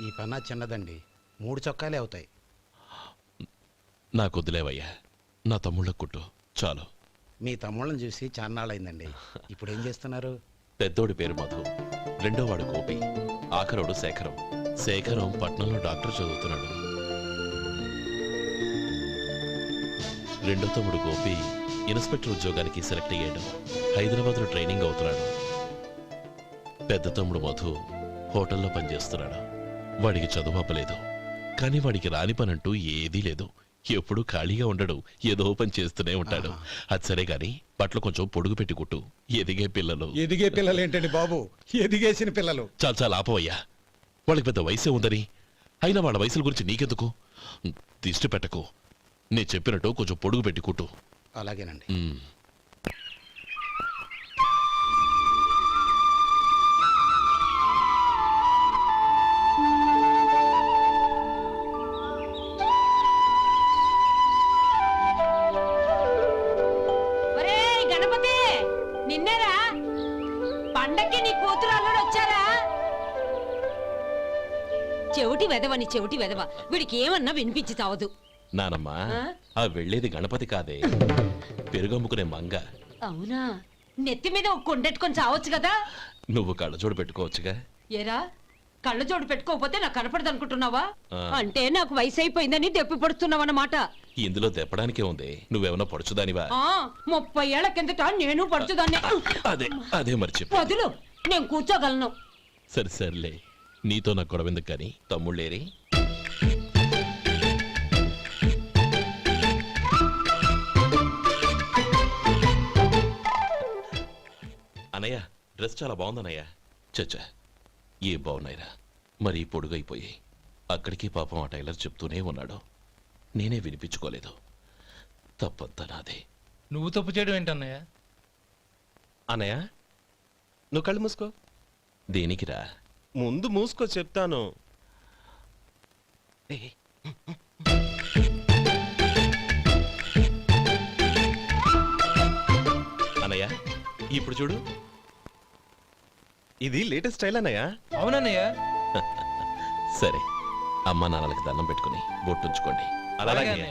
ఈ పన్నా చిన్నదండి, 3 చొక్కాలే అవుతాయి. నాకు వదిలేవయ్యా, నా తమ్ముళ్ళ కుట్టు చాలు. మీ తమ్ముళ్ళని చూసి చాన్నాళ్ళైందండి. ఇప్పుడు ఏం చేస్తున్నారు? పెద్దోడి పేరు మధు, రెండోవాడు గోపి, ఆఖరోడు శేఖరం. శేఖరం పట్నంలో డాక్టర్ చదువుతున్నాడు. రెండో తమ్ముడు గోపి ఇన్స్పెక్టర్ ఉద్యోగానికి సెలెక్ట్ అయ్యాడు, హైదరాబాద్లో ట్రైనింగ్ అవుతున్నాడు. పెద్ద తమ్ముడు మధు హోటల్లో పనిచేస్తున్నాడు. వాడికి చదువు అప్పలేదు, కానీ వాడికి రాని పనంటూ ఏదీ లేదు. ఎప్పుడూ ఖాళీగా ఉండడు, ఏదో పని చేస్తూనే ఉంటాడు. అది సరే గాని బట్టలు కొంచెం పొడుగు పెట్టి కుట్టు. ఎదిగే పిల్లలు. ఎదిగే పిల్లలు ఏంటండి బాబు, ఎదిగేసిన పిల్లలు. చాలా చాలా ఆపవయ్యా, వాళ్ళకి పెద్ద వయసే ఉందని. అయినా వాళ్ళ వయసుల గురించి నీకెందుకు? దిష్టి పెట్టకు. నేను చెప్పినట్టు కొంచెం పొడుగు పెట్టి కుట్టు. అలాగేనండి. నిన్నేరా పండక్కి నీ కూతురు అల్లుడు వచ్చారా? చెవిటి వెదవని చెవిటి వెదవ, వీడికి ఏమన్నా వినిపించి చావదు. నానమ్మా, ఆ వెళ్ళేది గణపతి కాదే, పెరుగమ్ముకునే మంగ. అవునా? నెత్తి మీద ఒక కొండెట్టుకొని చావచ్చు కదా. నువ్వు కళ్ళజోడు పెట్టుకోవచ్చుగా. ఏరా, కళ్ళజోడు పెట్టుకోకపోతే నాకు కనపడదు అనుకుంటున్నావా? అంటే నాకు వయసు అయిపోయిందని దెప్పి పడుతున్నావన్నమాట. ఇందులో దెప్పడానికే ఉంది. నువ్వేమన్నా పడుచుదానివా? 30 ఏళ్ల కిందట నేను పడుచుదాన్ని. అదే అదే మరి చెప్పు. వదులు, నేను కూర్చోగలను. సరే సర్లే, నీతో నాకు గొడవెందుకు కానీ. తమ్ముళ్ళేరి? అనయ్య, డ్రెస్ చాలా బాగుందన్నయ్య. చచ్చా, ఏ బాగున్నాయిరా, మరీ పొడుగైపోయాయి. అక్కడికి పాపం ఆ టైలర్ చెప్తూనే ఉన్నాడు, నేనే వినిపించుకోలేదు. తప్పంతా నాదే. నువ్వు తప్పు చేయడం ఏంటన్నయ్య? అన్నయ్య, నువ్వు కళ్ళు మూసుకో. దేనికిరా? ముందు మూసుకో చెప్తాను. అన్నయ్య, ఇప్పుడు చూడు. ఇది లేటెస్ట్ స్టైల్ అన్నయ్య. అవునన్నయ్య. సరే, అమ్మా నాన్నలకి దండం పెట్టుకుని బొట్టుంచుకోండి. అలాగే.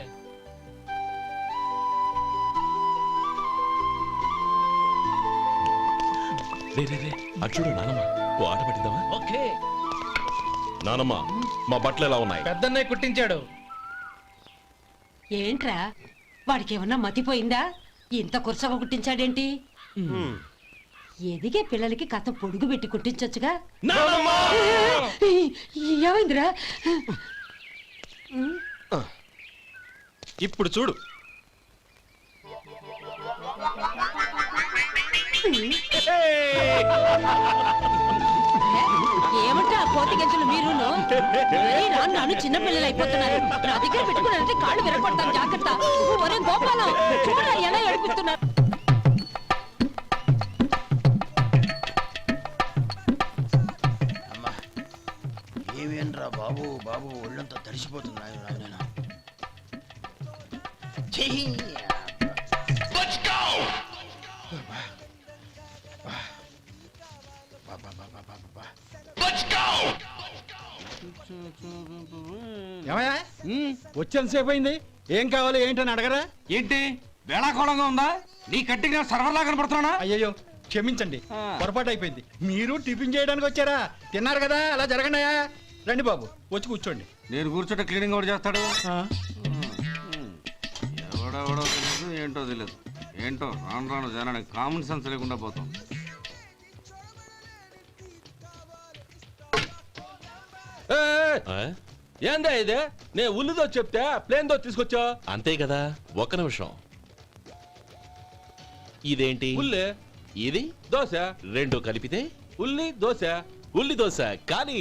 అటు చూడు నానమ్మ, ఓ ఆట పట్టిద్దామా? ఓకే. నానమ్మ, మా బట్టలు ఎలా ఉన్నాయి? పెద్దన్నయ్య కుట్టించాడు. ఏంట్రా, వాడికి ఏమన్నా మతిపోయిందా? ఇంత కుర్చగా కుట్టించాడేంటి? ఎదిగే పిల్లలకి కథ పొడుగు పెట్టి కుట్టించొచ్చుగా. ఏమైందిరా? ఇప్పుడు చూడు. ఏమంటా కోతి గంజలు మీరును? నన్ను చిన్న పిల్లలు అయిపోతున్నారు. నా దగ్గర పెట్టుకున్నారంటే కాళ్ళు విరగొడతాను, జాగ్రత్త. ఒరే గోపాలం, చూడరా ఎలా ఏడిపిస్తున్నారు. ఏమేంట్రా బాబు, బాబు ఒళ్ళంతా తడిసిపోతున్నాయి. ఏమయ్యా, వచ్చేంతసేపు అయింది, ఏం కావాలి ఏంటని అడగరా? ఏంటి వేళాకోళంగా ఉందా? నీ కట్టిగా సర్వర్లా కనపడుతున్నా? అయ్యయ్యో, క్షమించండి, పొరపాటు అయిపోయింది. మీరు టిఫిన్ చేయడానికి వచ్చారా? తిన్నారు కదా, అలా జరగండియా. రండి బాబు, వచ్చి కూర్చోండి. నేను కూర్చోట క్లీనింగ్ కూడా చేస్తాడు. ఎవడెవడో తెలియదు, ఏంటో తెలియదు. ఏంటో రాను రాను జనానికి కామన్ సెన్స్ లేకుండా పోతాం. ఏందా ఇదే? నేను ఉల్లిదో చెప్తే ప్లేన్ దో తీసుకొచ్చా. అంతే కదా, ఒక్క నిమిషం. ఇదేంటి? ఉల్లి. ఇది దోశ. రెండు కలిపితే ఉల్లి దోశ. ఉల్లి దోశ. కానీ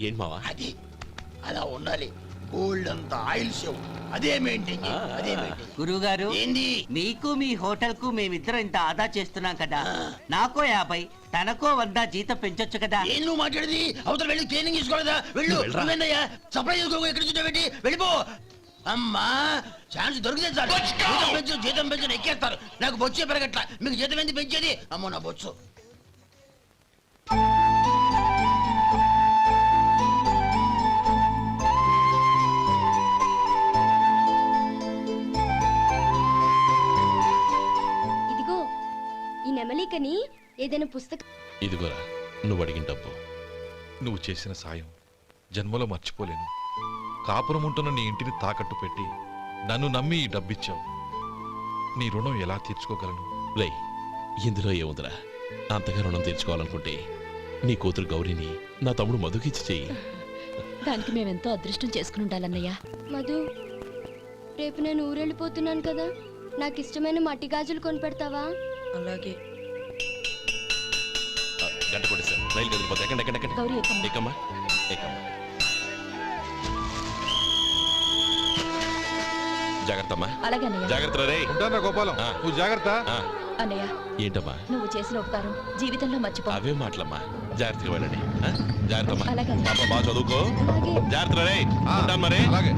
ఏంటి మావా? అది అలా ఉండాలి. గోల్డ్ అంత ఆయిల్ షో అదే మెయింటైన్ చేయాలి, అదే మెయింటైన్. గురువుగారు, ఏంది? మీకు మీ హోటల్ కు మేమిద్దరం ఇంత ఆదా చేస్తున్నాం కదా, నాకో 50 తనకో 100 జీతం పెంచొచ్చు కదా. ఏం నువ్వు మాట్లాడేది? అవతల వెళ్ళి ట్రైనింగ్ తీసుకోలేదా? వెళ్ళు. నువ్వేందయ్యా సప్లై చేసుకో, ఎక్కడ చూసా పెట్టి వెళ్ళిపో. అమ్మా ఛాన్స్ దొరికితే చాలు జీతం పెంచు ఎక్కేస్తారు. నాకు బొచ్చే పెరగట్ల, మీకు జీతం ఎందుకు పెంచేది? అమ్మో నా బొచ్చు. ఇదిగో ఈ నెమలికని ఏదైనా పుస్తకం. ఇదిగోరా నువ్వు అడిగిన డబ్బు. నువ్వు చేసిన సాయం జన్మలో మర్చిపోలేను. కాపురం ఉంటున్న నీ ఇంటిని తాకట్టు పెట్టి నన్ను నమ్మి ఈ డబ్బిచ్చావు. నీ రుణం ఎలా తీర్చుకోగలను? రే ఇందులో ఏముందిరా, అంతగా రుణం తీర్చుకోవాలనుకుంటే నీ కూతురు గౌరీని నా తమ్ముడు మధుకిచ్చి చెయ్యి. దానికి మేమెంతో అదృష్టం చేసుకుని ఉండాలన్నయ్య. మధు, రేపు నేను ఊరెళ్ళిపోతున్నాను కదా, నాకు ఇష్టమైన మట్టి గాజులు కొనిపెడతావా? అలాగే. గంట కొట్టేశాను, రైలు కదిలిపోతే ఎక్కండి ఎక్కండి ఎక్కండి. గౌరీ ఎక్కమ్మా. ఎక్కమ్మా ఎక్కమ్మా. జాగ్రత్తమ్మా. అలాగే అన్నయ్య. జాగ్రత్త రే. ఉంటానా గోపాలం, ఆ. నువ్వు జాగ్రత్త. అన్నయ్య, ఏంటమ్మా నువ్వు చేసిన ఉపకారం జీవితంలో మర్చిపో. అవే మాటలమ్మా, జాగ్రత్తగా వెళ్ళండి. జాగ్రత్తమ్మా. అలాగే. పాప బాగా చదువుకో. అలాగే. జాగ్రత్త రే. ఆ, ఉంటాను మరి. అలాగే.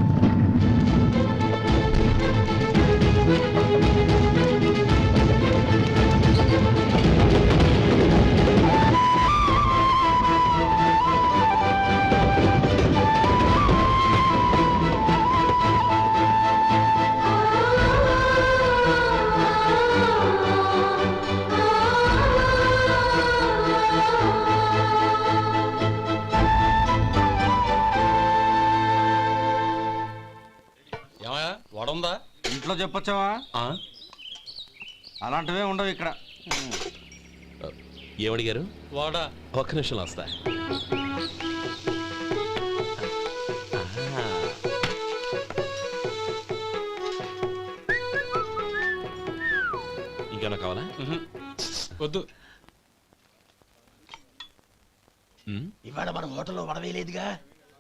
ఏమయ్యా వడుందా? ఇంట్లో చెప్పొచ్చావా? అలాంటివే ఉండవు ఇక్కడ. ఏమడిగారు? వాడా ఒక్క నిమిషంలో వస్తా. ఇంకేనా కావాలా? వద్దు. ఇవాళ మన హోటల్లో వడవేయలేదుగా,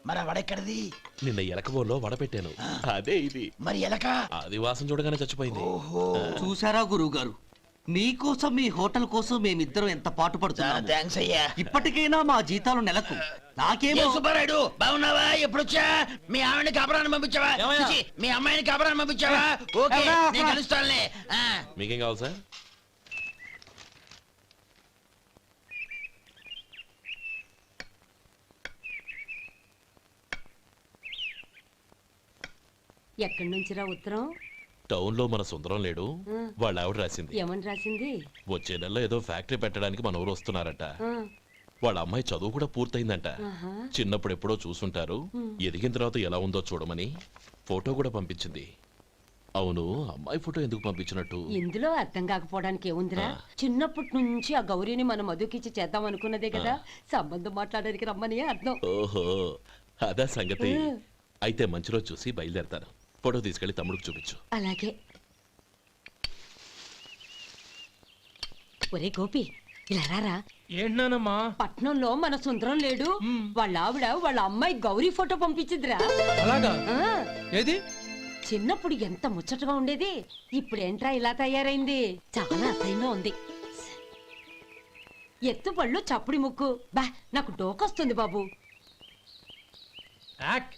మరి ఆ వడెక్కడిది? నిన్న ఎలకబోల్లో వడపెట్టాను, అదే ఇది. మరి ఎలక? అది వాసన చూడగానే చచ్చిపోయింది. ఓహో, చూసారా గురువు గారు, మీకోసం మీ హోటల్ కోసం మేమిద్దరం ఎంత పాటు పడుతున్నాము. థ్యాంక్స్ అయ్యా. ఇప్పటికైనా మా జీతాలు నెలకు నాకేమో. ఏ సుబ్బారాయుడు, బాగున్నావా? ఎప్పుడొచ్చా? మీ ఆవిడని కాపురాన్ని పంపించావా? ఏమయ్యా? చిచి, మీ అమ్మాయిని కాపురాన్ని పంపించావా? ఓకే, నేను కలుస్తానులే. మీకేం కావాలి సార్? ఎక్కడి నుంచిరా ఉత్తరం? టౌన్ లో మన సుందరం లేడు, వాళ్ళ ఆవిడ రాసింది. ఏమని రాసింది? వచ్చే నెలలో ఏదో ఫ్యాక్టరీ పెట్టడానికి మన ఊరు వస్తున్నారట. వాళ్ళ అమ్మాయి చదువు కూడా పూర్తయిందంట. చిన్నప్పుడు ఎప్పుడో చూసుంటారు, ఎదిగిన తర్వాత ఎలా ఉందో చూడమని ఫోటో కూడా పంపించింది. అవును, అమ్మాయి ఫోటో ఎందుకు పంపించినట్టు? ఇందులో అర్థం కాకపోవడానికి ఏముందిరా, చిన్నప్పటి నుంచి ఆ గౌరీని మనం మధుకిచ్చి చేద్దాం అనుకున్నదే కదా, సంబంధం మాట్లాడడానికి రమ్మని అర్థం. ఓహో, అదా సంగతి. అయితే మంచి రోజు చూసి బయలుదేరతాను. ఫోటో తీసుకెళ్లి తమ్ముడికి చూపించు. అలాగే. ఒరే గోపి, ఇలా రారా. ఏంటన్నానమ్మా? పట్నంలో మన సుందరం లేడు, వాళ్ళ ఆవిడ వాళ్ళ అమ్మాయి గౌరీ ఫోటో పంపించిద్దిరా. అలాగా? ఆ, ఏది? చిన్నప్పుడు ఎంత ముచ్చటగా ఉండేది, ఇప్పుడేంట్రా ఇలా తయారైంది? చాలా అసహ్యంగా ఉంది. ఎత్తు పళ్ళు చప్పుడి ముక్కు, బా నాకు డోకొస్తుంది బాబు. యాక్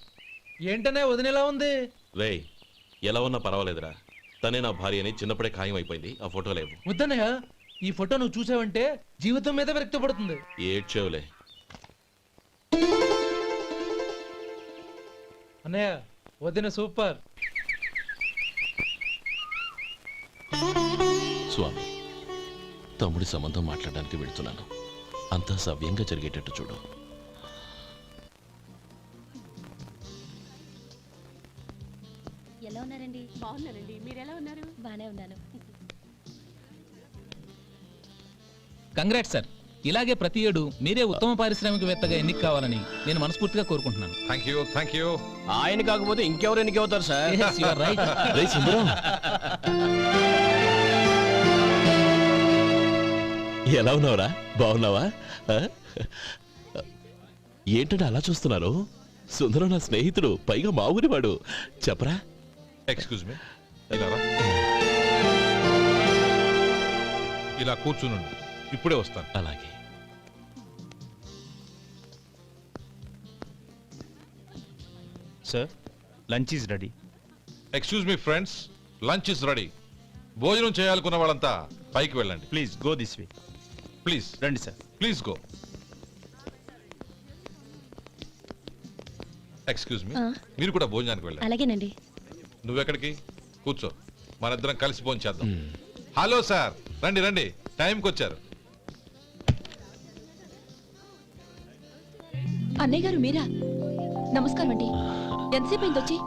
ఏంటనే వదినేలా ఉంది? రే, ఎలా ఉన్నా పర్వాలేదురా, తనే నా భార్య అని చిన్నప్పుడే ఖాయం అయిపోయింది. ఆ ఫోటో లేవు. వద్దన్నయ్య, ఈ ఫోటో నువ్వు చూసావంటే జీవితం మీద విరక్తి పడుతుంది. ఏడ్చేవులే. అన్నయ్య, వదిన సూపర్. స్వామి, తమ్ముడి సంబంధం మాట్లాడడానికి వెళ్తున్నాను. అంతా సవ్యంగా జరిగేటట్టు చూడు. ఎలా ఉన్నారండి? బాగున్నారండి, మీరు ఎలా ఉన్నారు? బానే ఉన్నాను. Congrats sir. ఇలాగే ప్రతి ఏడు మీరే ఉత్తమ పారిశ్రామికవేత్తగా ఎన్నిక కావాలని నేను మనస్ఫూర్తిగా కోరుకుంటున్నాను. Thank you. ఆయన కాకపోతే ఇంకెవరు ఎన్నిక అవుతారు sir? Yes, you are right. రే సుందరం, ఎలా ఉన్నావురా? బాగున్నావా? ఏంటంటే అలా చూస్తున్నారు? సుందరం నా స్నేహితుడు, పైగా మా ఊరి వాడు. చెప్పరా? ఎక్స్క్యూజ్ మీ, ఇలా కూర్చునుండు, ఇప్పుడే వస్తాను. అలాగే. Sir, lunch is ready. Excuse me friends, lunch is ready. భోజనం చేయాలనుకున్న వాళ్ళంతా పైకి వెళ్ళండి. Please go this way. Please రండి sir. Please go. Excuse me, మీరు కూడా భోజనానికి వెళ్ళండి. అలాగేనండి. నువ్వెక్కడికి? కూర్చో, మనిద్దరం కలిసి భోజనం చేద్దాం. హలో సార్, రండి రండి, టైంకి వచ్చారు. అన్నయ్య గారు మీరా? నమస్కారం అండి. ఎంతసేపు అయింది వచ్చి?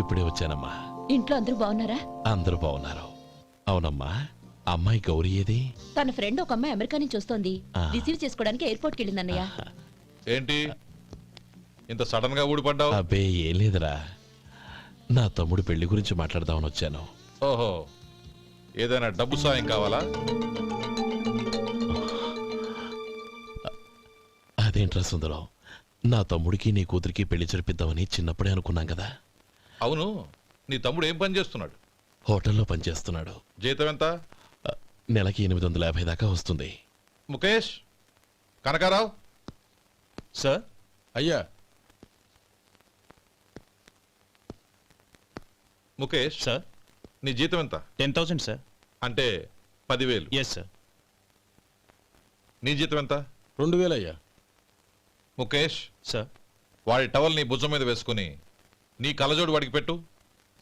ఇప్పుడే వచ్చానమ్మా. ఇంట్లో అందరూ బాగున్నారా? అందరూ బాగున్నారు. అవునమ్మా, అమ్మాయి గౌరీ ఏది? తన ఫ్రెండ్ ఒక అమ్మాయి అమెరికా నుంచి వస్తోంది. రిసీవ్ చేసుకోవడానికి ఎయిర్పోర్ట్కి వెళ్ళింది అన్నయ్య. ఏంటి ఇంత సడన్ గా ఊడిపడ్డావు? అబ్బే ఏం లేదురా, నా తమ్ముడు పెళ్లి గురించి మాట్లాడదామని వచ్చాను. ఓహో, ఏదైనా డబ్బు సాయం కావాలా? అదేంట్రా సుందరం, నా తమ్ముడికి నీ కూతురికి పెళ్లి జరిపిద్దామని చిన్నప్పుడే అనుకున్నాం కదా. అవును, నీ తమ్ముడు ఏం పని చేస్తున్నాడు? హోటల్లో పనిచేస్తున్నాడు. జీతం ఎంత? నెలకి 850 దాకా వస్తుంది. ముఖేష్, కనకారావు. సార్. అయ్యా. ముఖేష్ సార్. నీ జీతం ఎంత? 10,000 సార్. అంటే 10,000. Yes sir. నీ జీతం ఎంత? 2,000 అయ్యా. ముఖేష్, సార్. వాడి టవల్ నీ భుజం మీద వేసుకుని నీ కలజోడు వాడికి పెట్టు.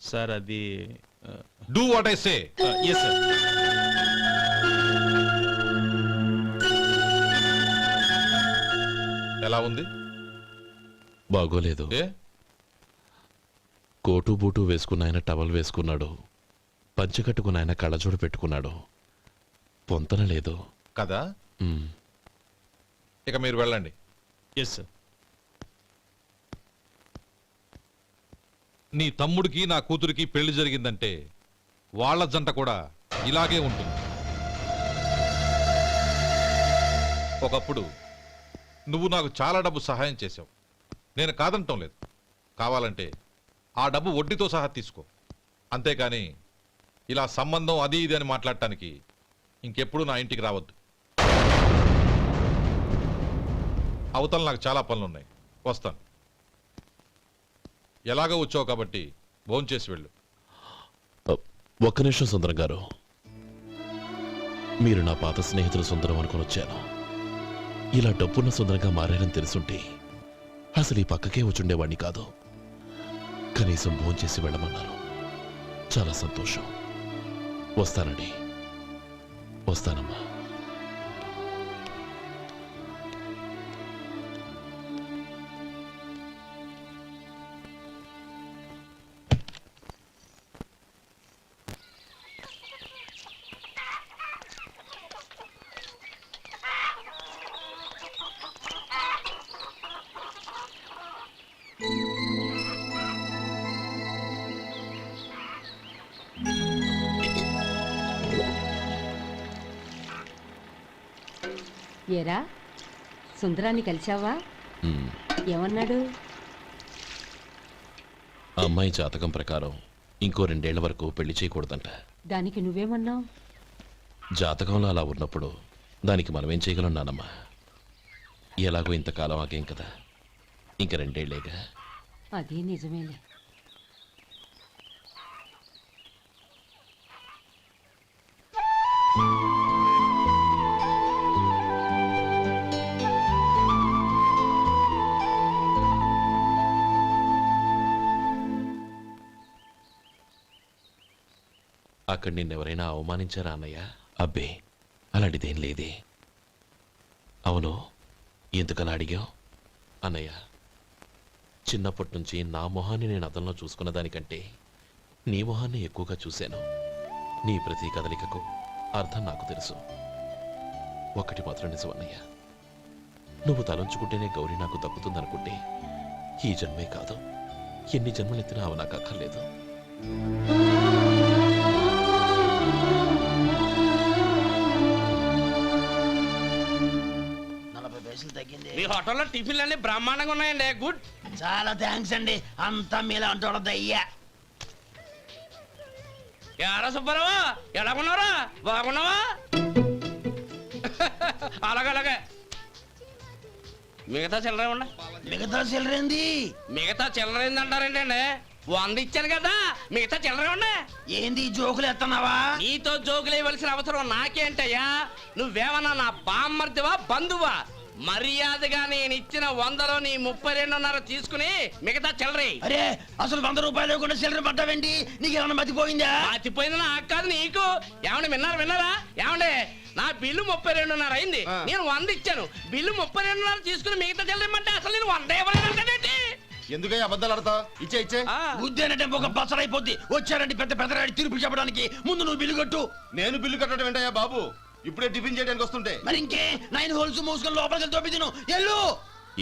సార్ అది do what I say. Yes sir. ఎలా ఉంది? బాగోలేదు. ఏ? కోటు బూటు వేసుకున్న ఆయన టవల్ వేసుకున్నాడు, పంచె కట్టుకున్న ఆయన కళ్ళజోడు పెట్టుకున్నాడు. పొంతన లేదు కదా. ఉమ్. ఇక మీరు వెళ్ళండి. Yes sir. నీ తమ్ముడికి నా కూతురికి పెళ్లి జరిగిందంటే వాళ్ళ జంట కూడా ఇలాగే ఉంటుంది. ఒకప్పుడు నువ్వు నాకు చాలా డబ్బు సహాయం చేశావు, నేను కాదంటం లేదు. కావాలంటే ఆ డబ్బు వడ్డీతో సహా తీసుకో. అంతేకాని ఇలా సంబంధం అది ఇది అని మాట్లాడటానికి ఇంకెప్పుడు నా ఇంటికి రావద్దు. అవతల నాకు చాలా పనులున్నాయి, వస్తాను. ఎలాగో వచ్చావు కాబట్టి భోంచేసి వెళ్ళు. ఒక్క నిమిషం సుందరం గారు, మీరు నా పాత స్నేహితులు సుందరం అనుకుని వచ్చాను. ఇలా డబ్బున్న సుందరంగా మారారని తెలుసుంటే అసలు ఈ పక్కకే వచ్చుండేవాణ్ణి కాదు. కనీసం భోంచేసి వెళ్ళమన్నారు, చాలా సంతోషం. వస్తానండి. వస్తానమ్మా. ఏరా, సుందరాన్ని కలిశావా? ఉమ్. ఏమన్నాడు? ఆ అమ్మాయి జాతకం ప్రకారం ఇంకో 2 ఏళ్ల వరకు పెళ్లి చేయకూడదంట. దానికి నువ్వేమన్నావు? జాతకంలో అలా ఉన్నప్పుడు దానికి మనమేం చేయగలం నానమ్మా? ఎలాగో ఇంతకాలం ఆగేం కదా, ఇంక 2 ఏళ్లేగా. అదే నిజమేలే. అక్కడ నిన్నెవరైనా అవమానించారా అన్నయ్య? అబ్బే, అలాంటిదేం లేదే. అవును, ఎందుకలా అడిగావు? అన్నయ్య, చిన్నప్పటి నుంచి నా మొహాన్ని నేను అద్దంలో చూసుకున్న దానికంటే నీ మొహాన్ని ఎక్కువగా చూశాను. నీ ప్రతి కదలికకు అర్థం నాకు తెలుసు. ఒకటి మాత్రం నిజం అన్నయ్య, నువ్వు తలంచుకుంటేనే గౌరీ నాకు దక్కుతుందనుకుంటే ఈ జన్మే కాదు, ఎన్ని జన్మలెత్తినా అవి నాకు అక్కర్లేదు. మీ హోటల్లో టిఫిన్లు అన్ని బ్రహ్మాండంగా ఉన్నాయండి. గుడ్, చాలా థ్యాంక్స్ అండి. అంతా మీలా అంటూ అయ్యా. ఎరా సుబ్బారావా, ఎలా ఉన్నారా? బాగున్నావా? అలాగే మిగతా చిల్లర ఉండ. మిగతా చిల్లరేంది? మిగతా చిల్లరేంది అంటారేంటండి? వంద ఇచ్చాను కదా మిగతా చిల్లర ఉండే. ఏంది ఈ జోకులు ఎత్తన్నావా? నీతో జోకులు ఇవ్వాల్సిన అవసరం నాకేంటయ్యా? నువ్వేమన్నా నా బామ్మర్దివా బంధువా? మర్యాదగా నేను ఇచ్చిన 100లో నీ 32.5 తీసుకుని మిగతా చిల్లరే. అరే అసలు 100 రూపాయలు లేకుండా చిల్లర పడ్డావేంటి? నీకేమన్నా మతిపోయిందా? మతిపోయింది నాకు కాదు నీకు. ఏమండి విన్నారా ఏమండి? నా బిల్లు 32.5 అయింది. నేను 100 ఇచ్చాను. బిల్లు 32.5 తీసుకుని మిగతా చిల్లరమంటే అసలు నేను 100 ఇవ్వలేదంటే ఎందుకై అబద్ధాలు ఆడతావు? ఇచ్చే ఉద్యానంటే ఒక బసరైపోద్ది. వచ్చారంటే పెద్ద పెద్దరాడి తీర్పు చెప్పడానికి ముందు నువ్వు బిల్లు కట్టు. నేను బిల్లు కట్టడం ఏంటయ్యా బాబు? ఇప్పుడే టిఫిన్ చేయడానికి వస్తుంటే. మరి ఇంకే 9 హోల్స్ మూసుకొని లోపలికి తోపి తిను. ఎల్లు.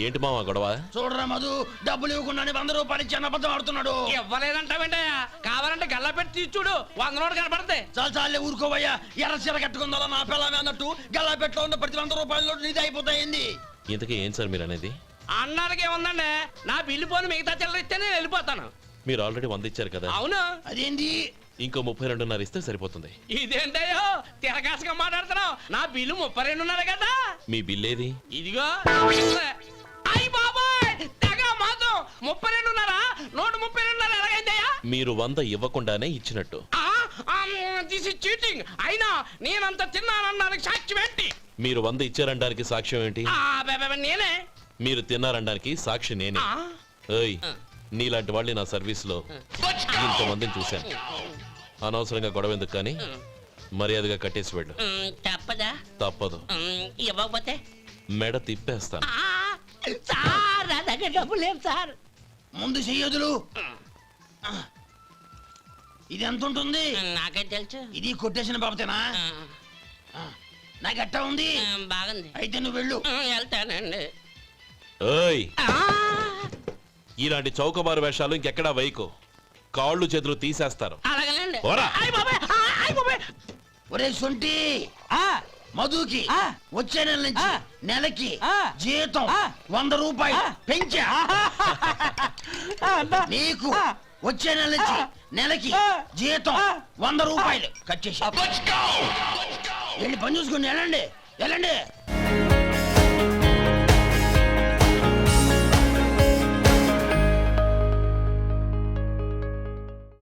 ఏంటి మావా గొడవ? చూడరా మధు, డబ్బులు ఇవ్వకుండానే 100 రూపాయలు ఇచ్చి అబద్ధం ఆడుతున్నాడు. ఇవ్వలేదంటావేంటయ్యా? కావాలంటే గల్లా పెట్టి తీసి చూడు, 100 నోటు కనపడతాయి. చాలే ఊరుకోవయ్యా. ఎర్ర చీర కట్టుకుందా నా పిల్లమే అన్నట్టు గల్లా పెట్టులో ఉన్న ప్రతి 100 రూపాయల నీది అయిపోతాయింది. ఇంతకీ ఏం సార్ మీరు అనేది? అన్నానికి ఏముందండి, నా బిల్లు పోను మిగతా చిల్లర ఇస్తే నేను వెళ్ళిపోతాను. మీరు ఆల్రెడీ 100 ఇచ్చారు కదా. అవును. అదేంటి? ఇంకో 32.5 ఇస్తే సరిపోతుంది. ఇదేంటయ్యో తిరగాసుగా మాట్లాడుతున్నావు? నా బిల్లు 32.5 కదా. మీ బిల్ ఏది? ఇదిగో. అయ్య బాబాయ్, తెగ మాతో 32.5 నోటు 32.5 ఎలాగైందయ్యా? మీరు 100 ఇవ్వకుండానే ఇచ్చినట్టు. This is cheating. అయినా నేనంత తిన్నానన్నానికి సాక్ష్యం ఏంటి? మీరు 100 ఇచ్చారనడానికి సాక్ష్యం ఏంటి? నేనే. మీరు తిన్నారనడానికి సాక్షి నేనే. ఏయ్, నీలాంటి వాళ్ళని నా సర్వీస్ లో ఇంతమందిని చూశాను. అనవసరంగా గొడవ ఎందుకు కానీ మర్యాదగా కట్టేసి వెళ్ళు. తప్పదా? తప్పదు. ఇవ్వకపోతే మెడ తిప్పేస్తాను. సార్ నా దగ్గర డబ్బు లేవు సార్. ముందు చెయ్యదులు. ఇది ఎంత ఉంటుంది? నాకే తెలుసు. ఇది కొట్టేసిన బాబతేనా? నాకు ఎట్టా ఉంది? బాగుంది. అయితే నువ్వు వెళ్ళు. వెళ్తానండి. ఏయ్, ఇలాంటి చౌకబారు వేషాలు ఇంకెక్కడా వైకు. కాళ్ళు చేతులు తీసేస్తారు. అలాగేనండి. పోరా. ఒరే సొంటి, మధుకి వచ్చే నెల నుంచి నెలకి జీతం 100 రూపాయలు పెంచా. నీకు వచ్చే నెల నుంచి నెలకి జీతం 100 రూపాయలు కట్ చేసి వెళ్ళి పని చూసుకుని వెళ్ళండి.